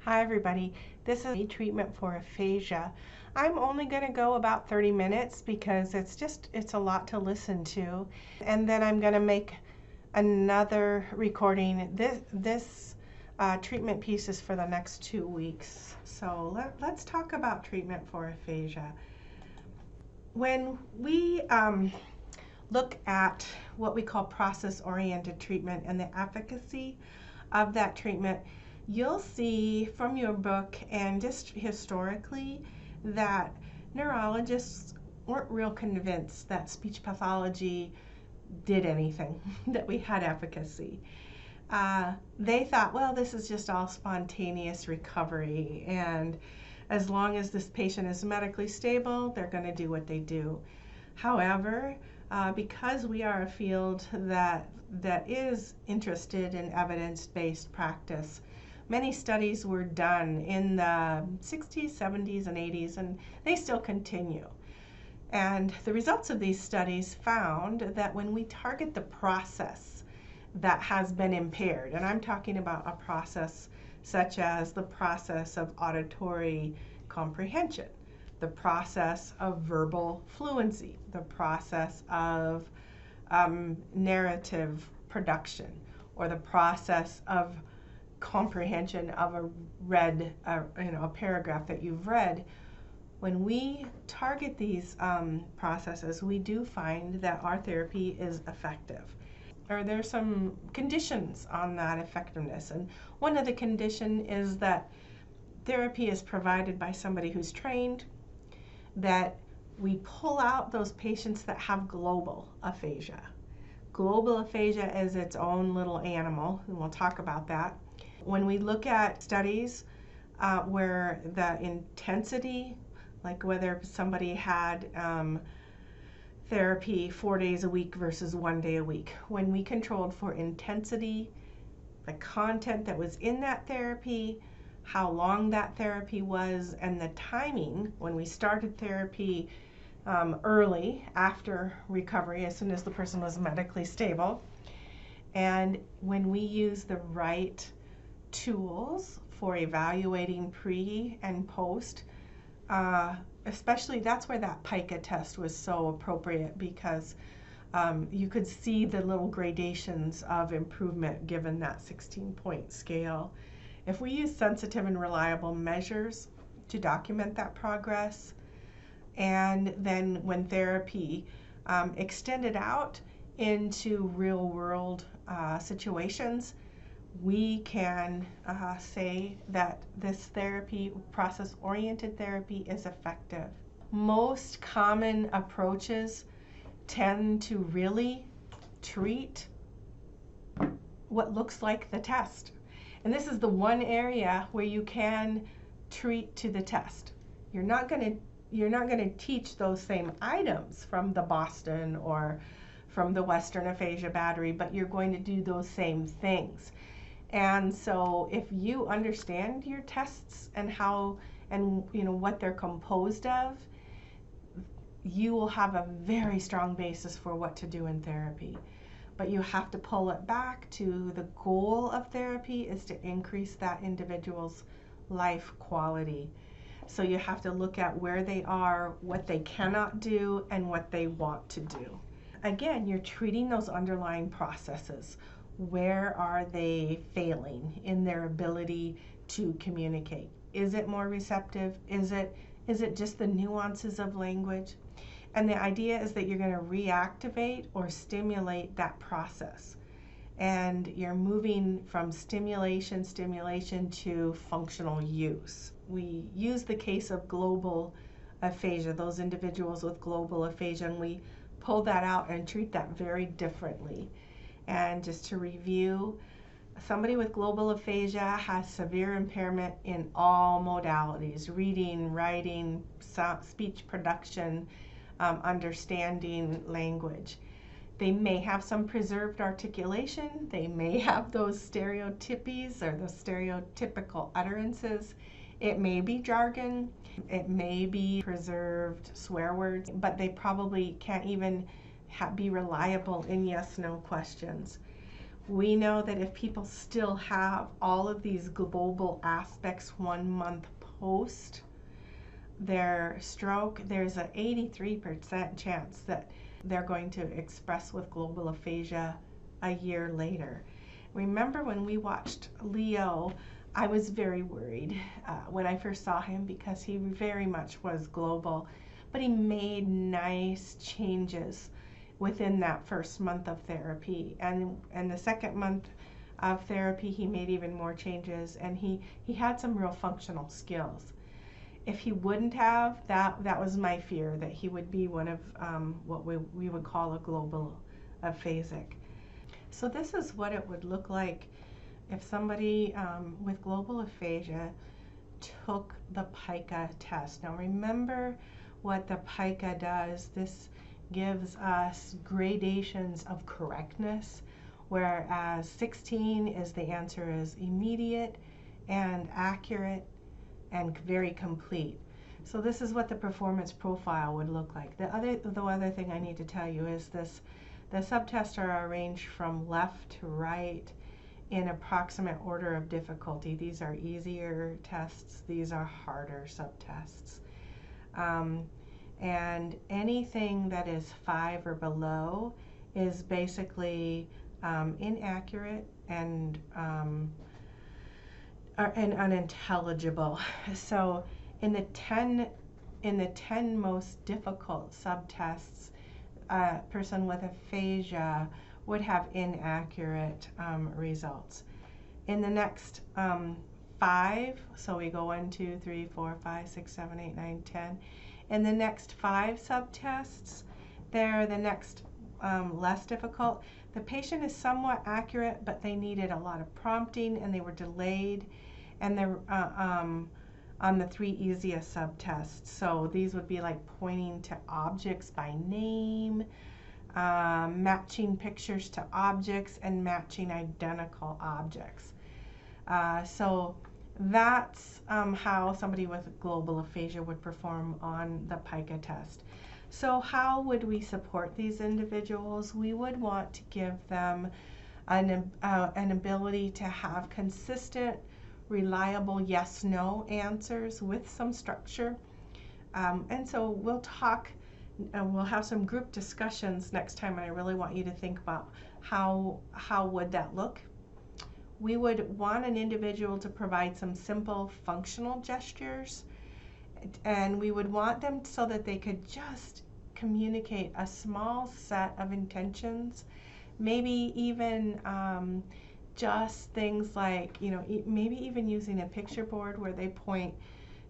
Hi everybody, this is a treatment for aphasia. I'm only going to go about 30 minutes because it's a lot to listen to. And then I'm going to make another recording. This treatment piece is for the next 2 weeks. So let's talk about treatment for aphasia. When we look at what we call process-oriented treatment and the efficacy of that treatment, you'll see from your book and just historically that neurologists weren't real convinced that speech pathology did anything, that we had efficacy. They thought, well, this is just all spontaneous recovery, and as long as this patient is medically stable, they're going to do what they do. However, because we are a field that is interested in evidence-based practice, many studies were done in the 60s, 70s, and 80s, and they still continue. And the results of these studies found that when we target the process that has been impaired, and I'm talking about a process such as the process of auditory comprehension, the process of verbal fluency, the process of narrative production, or the process of comprehension of a paragraph that you've read. When we target these processes, we do find that our therapy is effective. Or there's some conditions on that effectiveness, and one of the conditions is that therapy is provided by somebody who's trained, that we pull out those patients that have global aphasia. Global aphasia is its own little animal, and we'll talk about that. When we look at studies where the intensity, like whether somebody had therapy 4 days a week versus 1 day a week, when we controlled for intensity, the content that was in that therapy, how long that therapy was, and the timing when we started therapy early after recovery, as soon as the person was medically stable, and when we use the right tools for evaluating pre and post, especially that's where that PICA test was so appropriate, because you could see the little gradations of improvement given that 16-point scale. If we use sensitive and reliable measures to document that progress, and then when therapy extended out into real-world situations, we can say that this therapy, process-oriented therapy, is effective. Most common approaches tend to really treat what looks like the test. And this is the one area where you can treat to the test. You're not going to teach those same items from the Boston or from the Western Aphasia Battery, but you're going to do those same things. And so if you understand your tests and how and what they're composed of, you will have a very strong basis for what to do in therapy. But you have to pull it back to the goal of therapy is to increase that individual's life quality. So you have to look at where they are, what they cannot do, and what they want to do. Again, you're treating those underlying processes. Where are they failing in their ability to communicate? Is it more receptive? Is it just the nuances of language? And the idea is that you're going to reactivate or stimulate that process. And you're moving from stimulation to functional use. We use the case of global aphasia, those individuals with global aphasia, and we pull that out and treat that very differently. And just to review, somebody with global aphasia has severe impairment in all modalities: reading, writing, speech production, understanding language. They may have some preserved articulation. They may have those stereotypies or those stereotypical utterances. It may be jargon. It may be preserved swear words, but they probably can't even be reliable in yes/no questions. We know that if people still have all of these global aspects 1 month post their stroke, there's an 83% chance that they're going to express with global aphasia a year later. Remember when we watched Leo, I was very worried when I first saw him because he very much was global, but he made nice changes within that first month of therapy. And the second month of therapy, he made even more changes, and he had some real functional skills. If he wouldn't have, that was my fear, that he would be one of what we would call a global aphasic. So this is what it would look like if somebody with global aphasia took the PICA test. Now remember what the PICA does. This gives us gradations of correctness, whereas 16 is the answer is immediate and accurate and very complete. So this is what the performance profile would look like. The other thing I need to tell you is this: the subtests are arranged from left to right in approximate order of difficulty. These are easier tests, these are harder subtests. And anything that is 5 or below is basically inaccurate and unintelligible. So in the 10 most difficult subtests, a person with aphasia would have inaccurate results. In the next 5, so we go 1, 2, 3, 4, 5, 6, 7, 8, 9, 10. In the next 5 subtests, they're the next less difficult. The patient is somewhat accurate, but they needed a lot of prompting and they were delayed. And they're on the 3 easiest subtests. So these would be like pointing to objects by name, matching pictures to objects, and matching identical objects. So that's how somebody with global aphasia would perform on the PICA test. So how would we support these individuals? We would want to give them an ability to have consistent, reliable yes-no answers with some structure. And so we'll talk, and we'll have some group discussions next time, and I really want you to think about how would that look. We would want an individual to provide some simple functional gestures, and we would want them so that they could just communicate a small set of intentions, maybe even just things like, maybe even using a picture board where they point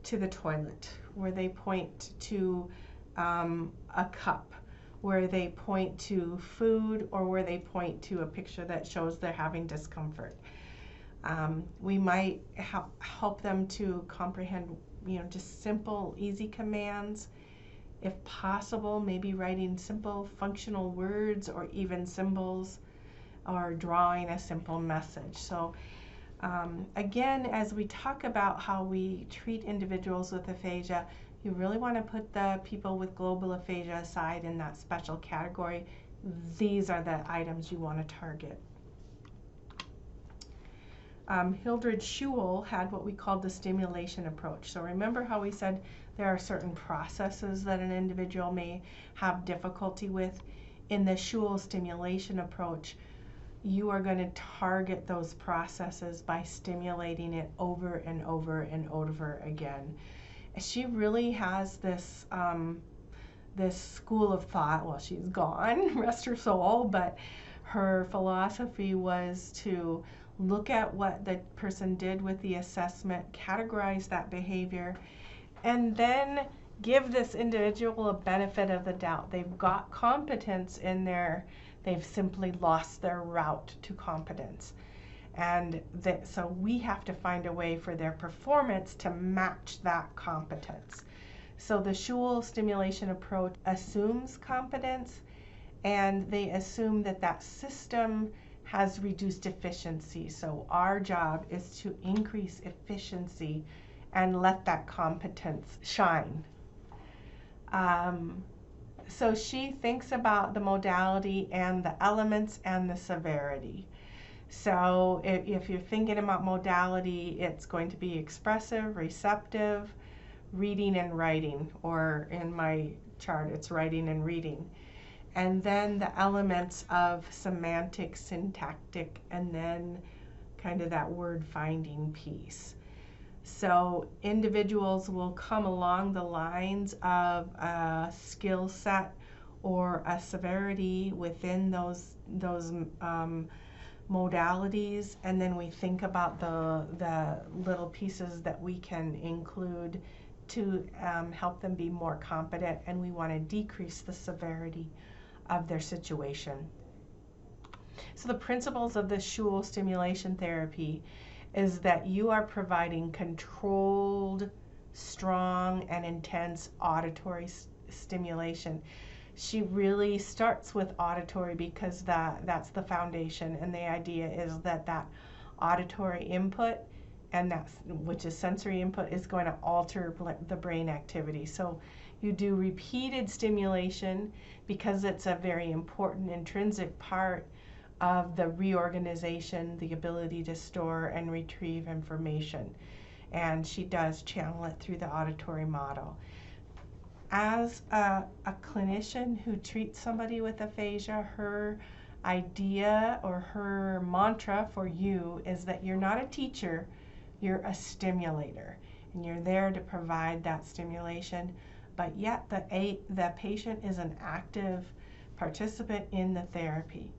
to the toilet, where they point to a cup, where they point to food, or where they point to a picture that shows they're having discomfort. We might help them to comprehend, just simple, easy commands. If possible, maybe writing simple functional words or even symbols, or drawing a simple message. So again, as we talk about how we treat individuals with aphasia, you really want to put the people with global aphasia aside in that special category. These are the items you want to target. Hildred Schuel had what we called the stimulation approach. So remember how we said there are certain processes that an individual may have difficulty with? In the Schuel stimulation approach, you are going to target those processes by stimulating it over and over and over again. She really has this this school of thought. Well, she's gone, rest her soul, but her philosophy was to look at what the person did with the assessment, categorize that behavior, and then give this individual a benefit of the doubt. They've got competence in there. They've simply lost their route to competence. And so we have to find a way for their performance to match that competence. So the Schuel stimulation approach assumes competence, and they assume that that system has reduced efficiency. So our job is to increase efficiency and let that competence shine. So she thinks about the modality and the elements and the severity. So if you're thinking about modality, it's going to be expressive, receptive, reading and writing, or in my chart, it's writing and reading. And then the elements of semantic, syntactic, and then kind of that word finding piece. So individuals will come along the lines of a skill set or a severity within those modalities, and then we think about the little pieces that we can include to help them be more competent, and we want to decrease the severity of their situation. So the principles of the Schuel stimulation therapy is that you are providing controlled, strong, and intense auditory stimulation. She really starts with auditory because that's the foundation, and the idea is that auditory input, and which is sensory input, is going to alter the brain activity. So you do repeated stimulation because it's a very important intrinsic part of the reorganization, the ability to store and retrieve information. And she does channel it through the auditory model. As a clinician who treats somebody with aphasia, her idea or her mantra for you is that you're not a teacher, you're a stimulator, and you're there to provide that stimulation, but yet the patient is an active participant in the therapy.